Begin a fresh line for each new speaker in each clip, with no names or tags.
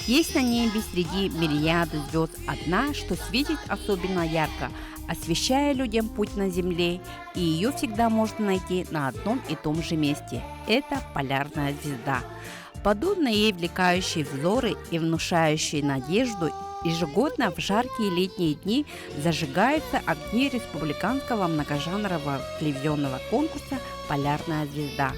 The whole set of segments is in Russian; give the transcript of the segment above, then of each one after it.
Есть на небе среди мириады звезд одна, что светит особенно ярко, освещая людям путь на Земле, и ее всегда можно найти на одном и том же месте. Это полярная звезда. Подобно ей влекающие взоры и внушающие надежду, ежегодно в жаркие летние дни зажигаются огни республиканского многожанрового телевизионного конкурса «Полярная звезда».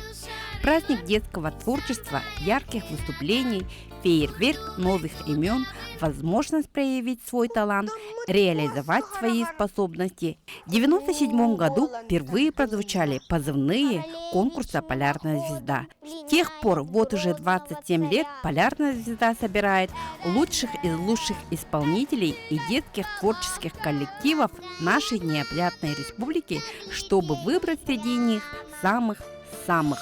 Праздник детского творчества, ярких выступлений, фейерверк новых имен, возможность проявить свой талант, реализовать свои способности. В 1997 году впервые прозвучали позывные конкурса «Полярная звезда». С тех пор, вот уже 27 лет, «Полярная звезда» собирает лучших из лучших исполнителей и детских творческих коллективов нашей необъятной республики, чтобы выбрать среди них самых-самых.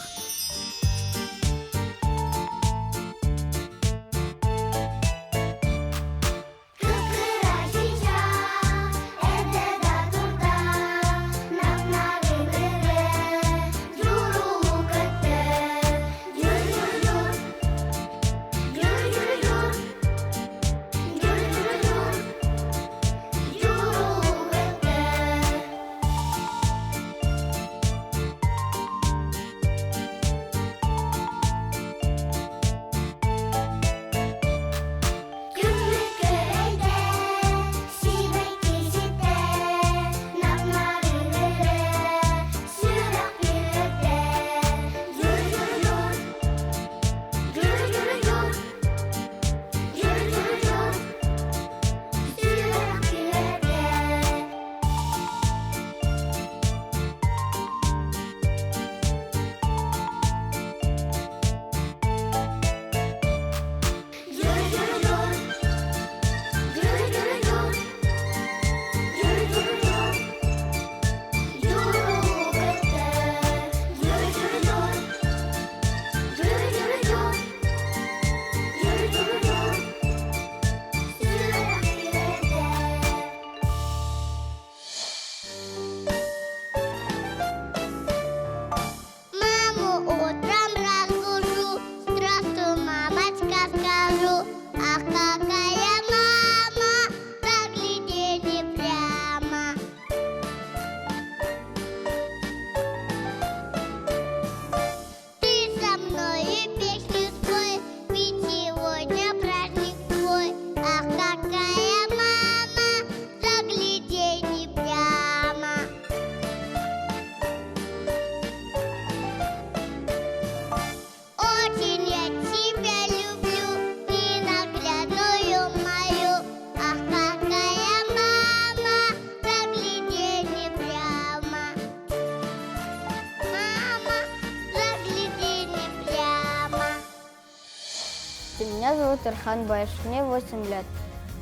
Меня зовут Ирхан Баиш, мне 8 лет.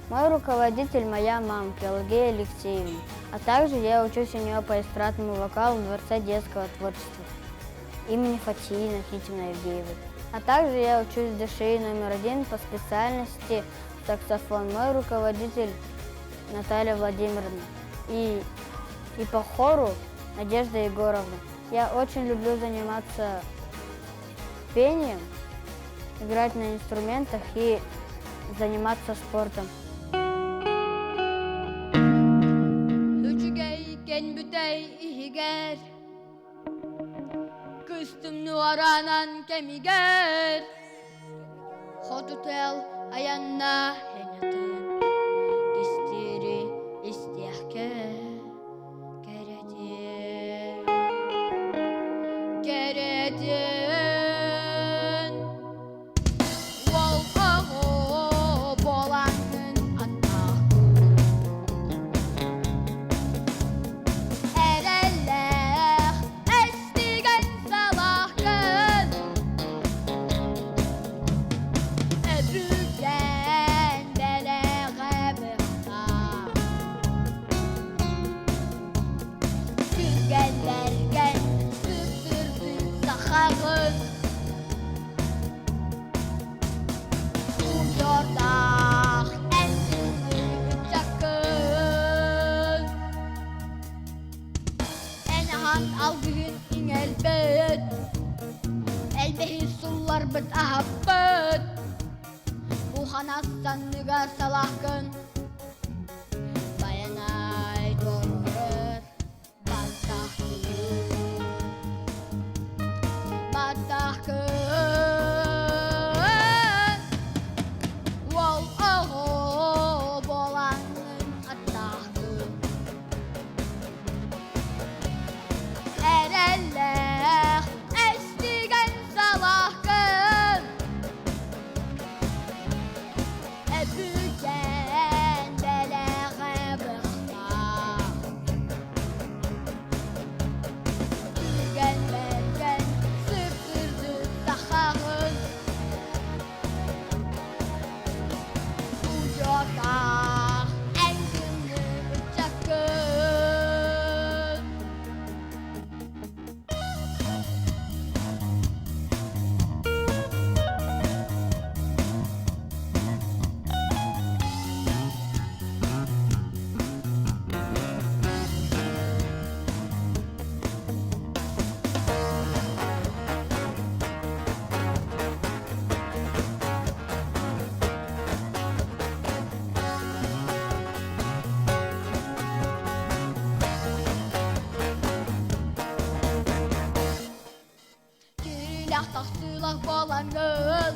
Мой руководитель – моя мама, Пелагея Алексеевна. А также я учусь у нее по эстрадному вокалу в Дворце детского творчества имени Фатии Никитиной Евгеевой. А также я учусь в ДШИ номер 1 по специальности саксофон. Мой руководитель – Наталья Владимировна. И по хору – Надежда Егоровна. Я очень люблю заниматься пением, играть на инструментах и заниматься спортом.
Al bugün elbet elbehi sular bit ahabbet Bu Туханастан нигар салахкын Баянай торыр Батахкын Ол оғо болаңын аттахкын Әрәлләх әстіген салахкын Әбүген бәләғә бұқта Түген бәрген сүптірді тахағын Ұжота әңгімді үтчакын Кирилях тахсылах болаңын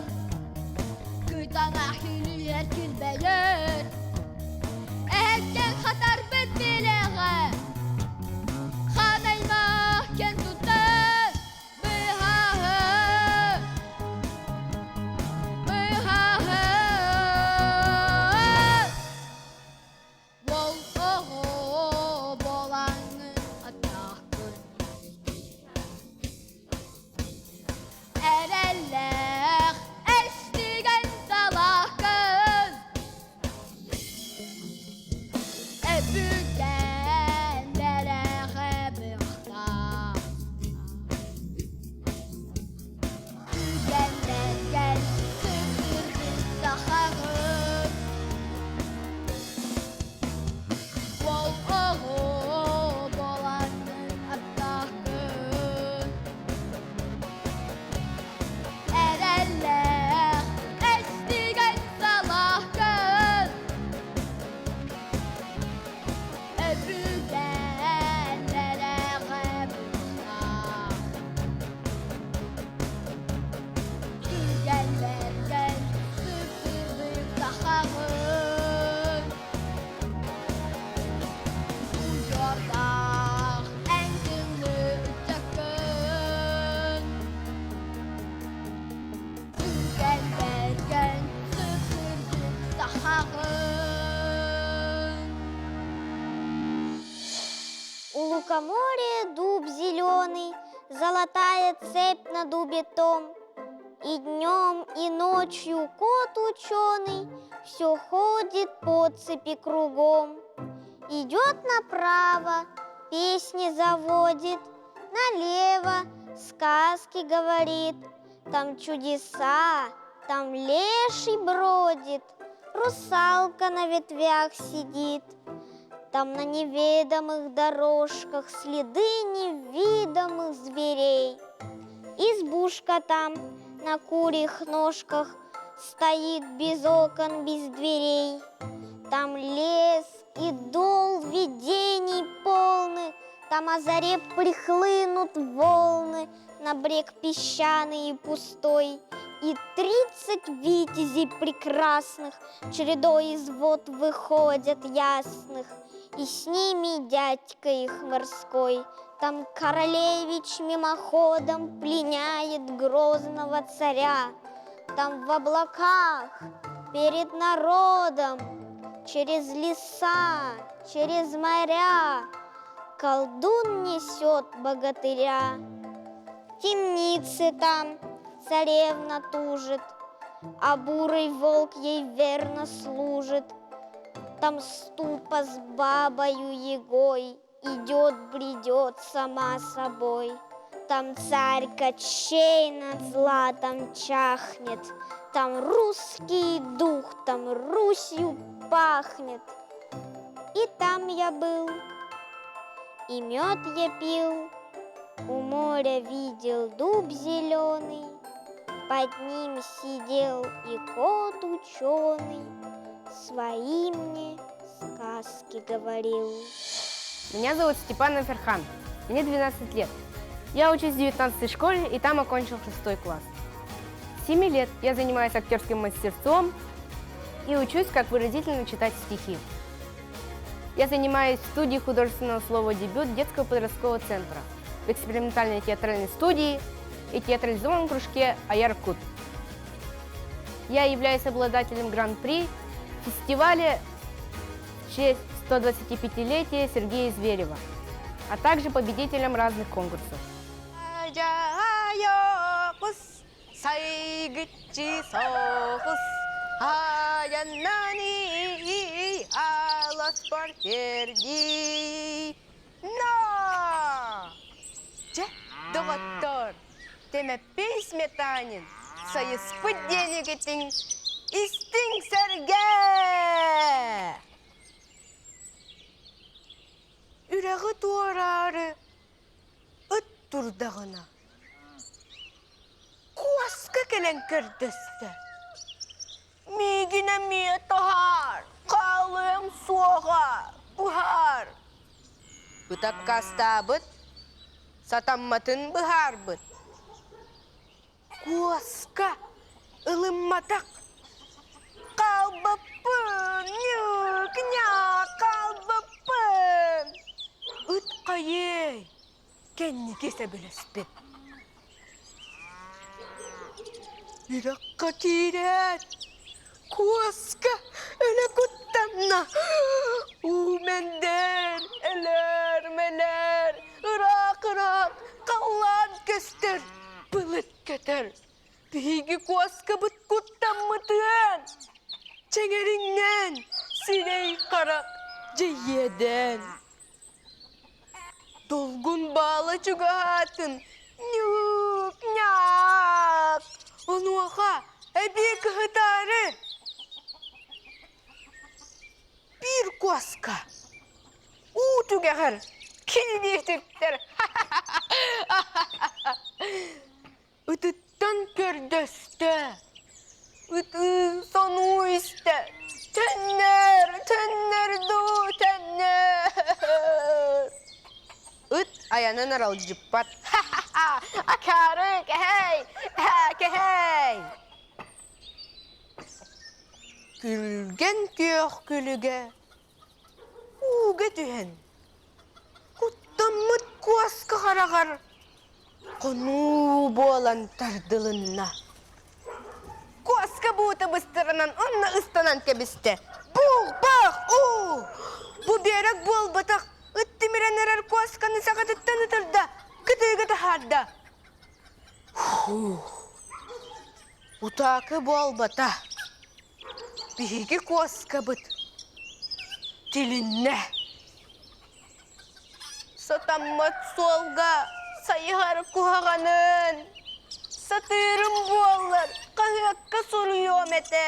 Күтаңа хилиер күлбәйер Әккен хатар бит билеғі Ханаймах кен тұтын Быхағы Ол оғо болаңын аттақын Әрәлләх әстіген салақын Әбүген бәрәғә бұқта Түген бәрген сүптірді тахағын Ол оғо болаңын аттақын Әрәлләх әстіген салақын Әбүген бәрәғә бұқта Түген бәрген сүптірді тахағын Ұжота әңгімді үтчакын Түген бәрген сүптірді тахағын
У лукоморья дуб зеленый, золотая цепь на дубе том. И днем, и ночью кот ученый все ходит по цепи кругом. Идет направо, песни заводит, налево сказки говорит. Там чудеса, там леший бродит, русалка на ветвях сидит. Там на неведомых дорожках следы невидимых зверей. Избушка там на курьих ножках стоит без окон, без дверей. Там лес и дол видений полных, там о заре прихлынут волны на брег песчаный и пустой. И 30 витязей прекрасных чередой из вод выходят ясных, и с ними дядька их морской. Там королевич мимоходом пленяет грозного царя. Там в облаках перед народом через леса, через моря колдун несет богатыря. В темнице там царевна тужит, а бурый волк ей верно служит. Там ступа с бабою Егой идет-бредет сама собой. Там царь Кощей над златом чахнет, там русский дух, там Русью пахнет. И там я был, и мед я пил, у моря видел дуб зеленый, Под ним сидел и кот ученый, свои мне сказки говорил.
Меня зовут Степанов Ферхан, мне 12 лет. Я учусь в 19-й школе и там окончил 6 класс. С 7 лет я занимаюсь актерским мастерством и учусь, как выразительно читать стихи. Я занимаюсь в студии художественного слова «Дебют» детского подросткового центра, в экспериментальной театральной студии и театрализованном кружке «Аяр-Кут». Я являюсь обладателем гран-при фестиваля в честь 125-летия Сергея Зверева, а также победителем разных конкурсов. Доктор, теме письметанин, sayı спыддени гетин, истин серге. Үрәгы туарары, ыт турдағына. Куаска келен кірдісті. Мигіне мие тахар, қалың соға, бұхар. Бұтап каста бұт, сатамматын бұхар бұт. Куаска ылымматақ. Қалбапын, нүкня, қалбапын. Үт қайей, кәнні кесе біліспет. Үраққа тирет, куаска өлі күттамна. Умендер, әлер, мәлер, ұрақ, қалан көстір, бұлыт көтір. Бігі куаска бұт күттаммытын. Чәңеріңнен, сирей қарақ, жейеден. Долгун балы чугатын, нюк, няк. Онуаха, әбі кығытары. Bir куаска. Утугағыр, келдетіктер. Үтіттен көрдісті. Үті сону істі. Тәннер, ду, тәннер. Үт аянын арал жүппат. Акары, кәхей. Күлген күйіқ күліге. Уға түйін. Құттамыт куаска қарағар. Қону болан тардылынна. Куаска бұты бұстырынан, онна ұстанан кәбісті. Бұқ, Бұ берек бол батақ. Үттіміренерер куасканы сағатыттан ұтырда. Күтігі тахарда. Утақы бол бата. Бігі куаска бұт. Тілінне. Сатаммат солға. Сайығар куғағанын. Сатырым болыр. Қағыққа сұруйом әті.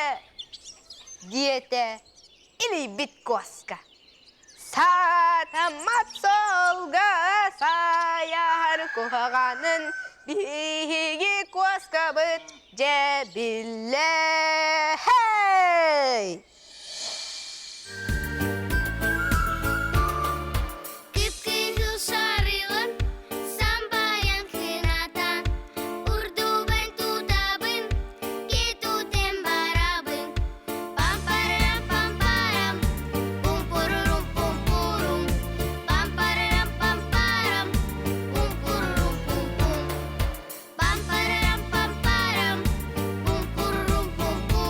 Диете. Или бит куаска. Сатамат солға. Сайығар куғағанын. Бігі куаска бұт. Жебілі. Хей!
Pam,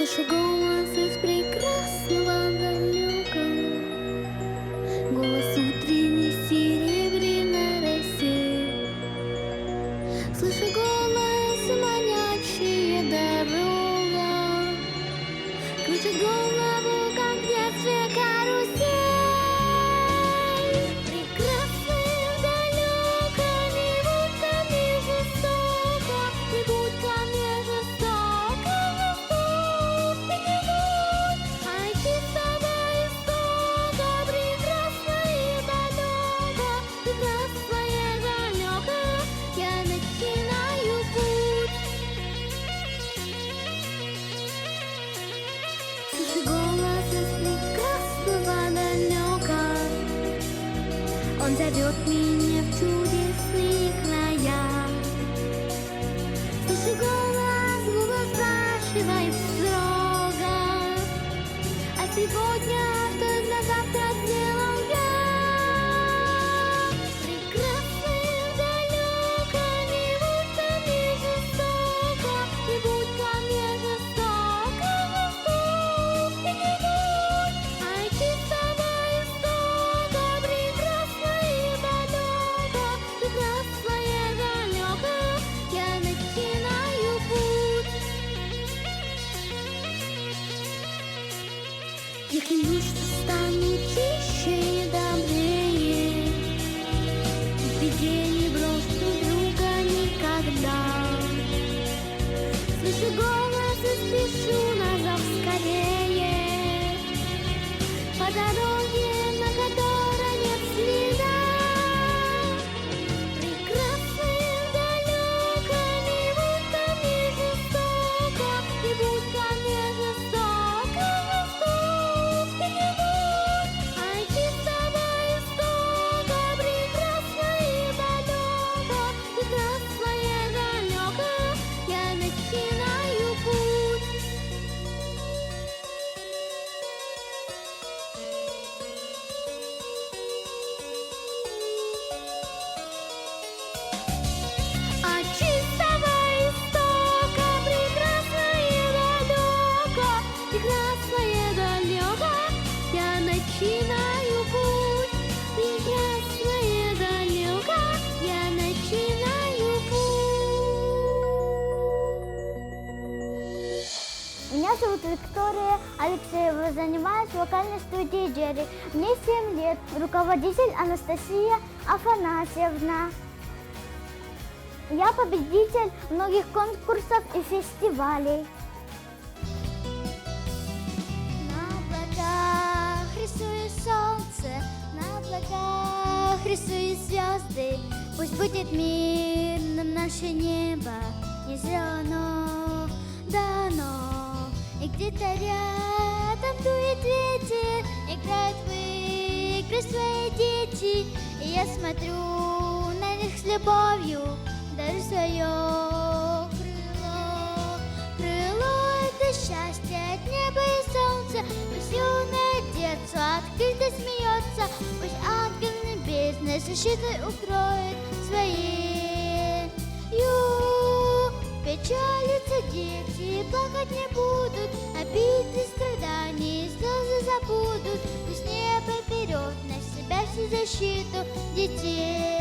Слышу голос из прекрасного далека, голос утренней серебряной росы. Слышу голос, манящая дорога, крутит голову, как в детстве карусель. Прекрасная далека, не будь ко мне жестоко, не будь ко мне жестоко, жестоко не будь. А идти с тобой истока, прекрасная далека, прекрасная далека, я начинаю путь. Слышу голос из прекрасного далека, он зовет меня в чудесные края. Слышу голос, голос спрашивает строго, а сегодня что для завтра сделал я? Прекрасная далека, не будь ко мне жестоко, не будь ко мне жестоко, жестоко не будь. А идти с тобой истока, прекрасная далека, прекрасная далека, я начинаю путь. Я клянусь, что стану чище и добрее, в беде не брошу друга никогда. Слышу голос и спешу на зов скорее, по дороге, на которой нет следа. Прекрасная далека, не будь ко мне жестоко, не будь ко мне жестоко, жестоко не будь. А идти с тобой истока, прекрасная далека, прекрасная далека, я начинаю путь. А чистого истока, прекрасная далека, прекрасная далека, я начинаю путь. Прекрасная далека, я начинаю путь.
Меня зовут Виктория Алексеева, занимаюсь в вокальной студии Джерри. Мне 7 лет, руководитель Анастасия Афанасьевна. Я победитель многих конкурсов и фестивалей.
На облаках рисую солнце, на облаках рисую звезды. Пусть будет мирным наше небо, не зря оно дано. И где-то рядом дует ветер, играют в игры свои дети. И я смотрю на них с любовью, дарю свое крыло. Крыло — это счастье от неба и солнца. Пусть юное детство открыто смеется, пусть ангел небесный защитой укроет своей. Печалятся дети, плакать не будут, обиды, страдания, слезы забудут. Пусть небо берет на себя всю защиту детей.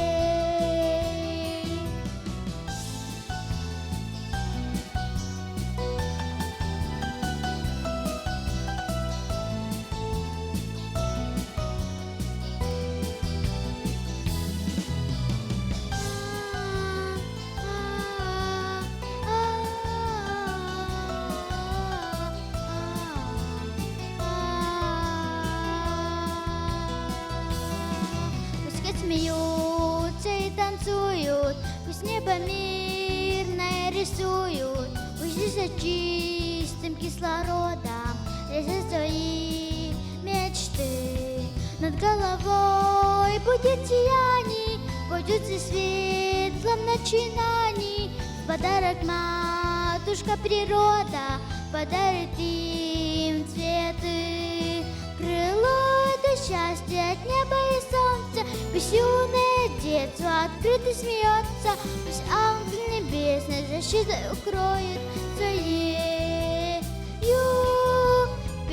Смеются и танцуют, пусть небо мирное рисуют, пусть дышат чистым кислородом, лезут свои мечты. Над головой будет сияние, будет светлым начинаний. Подарок матушка природа подарит им цветы. Крыло — это счастье от неба и солнца, пусть юное детство открыто смеется, пусть ангел небесный защитой укроет своей.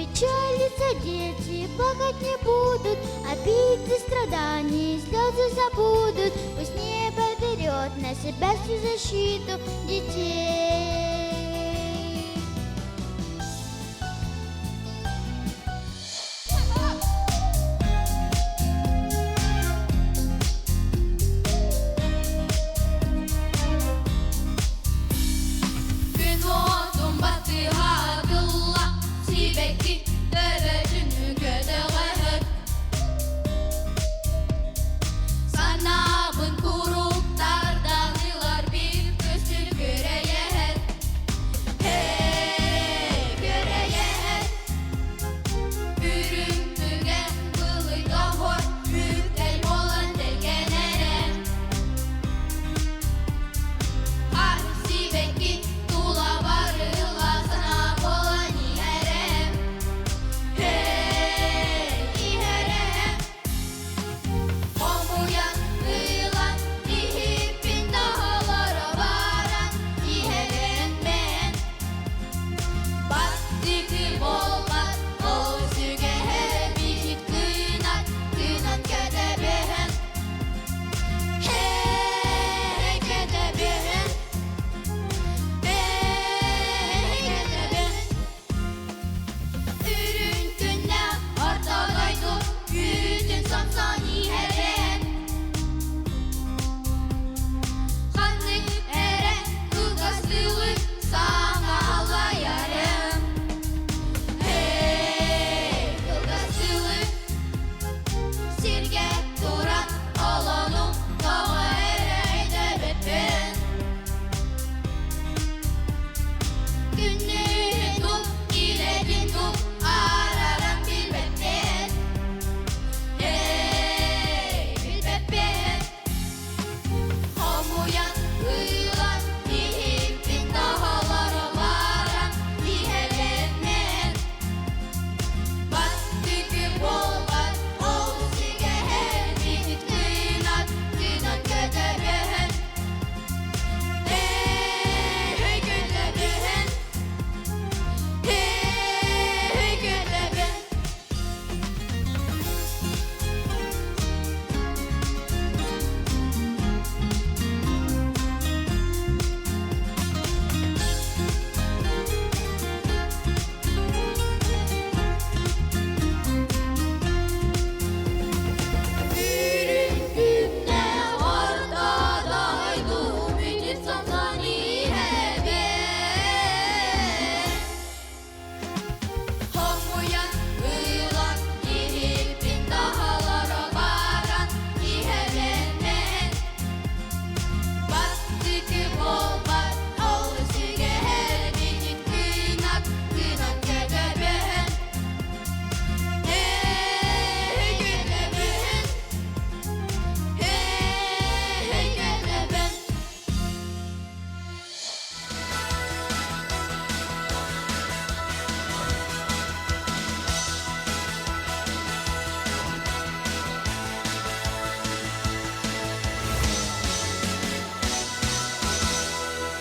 Печалиться дети, плакать не будут, обиды, страдания, слезы забудут. Пусть небо берет на себя всю защиту детей.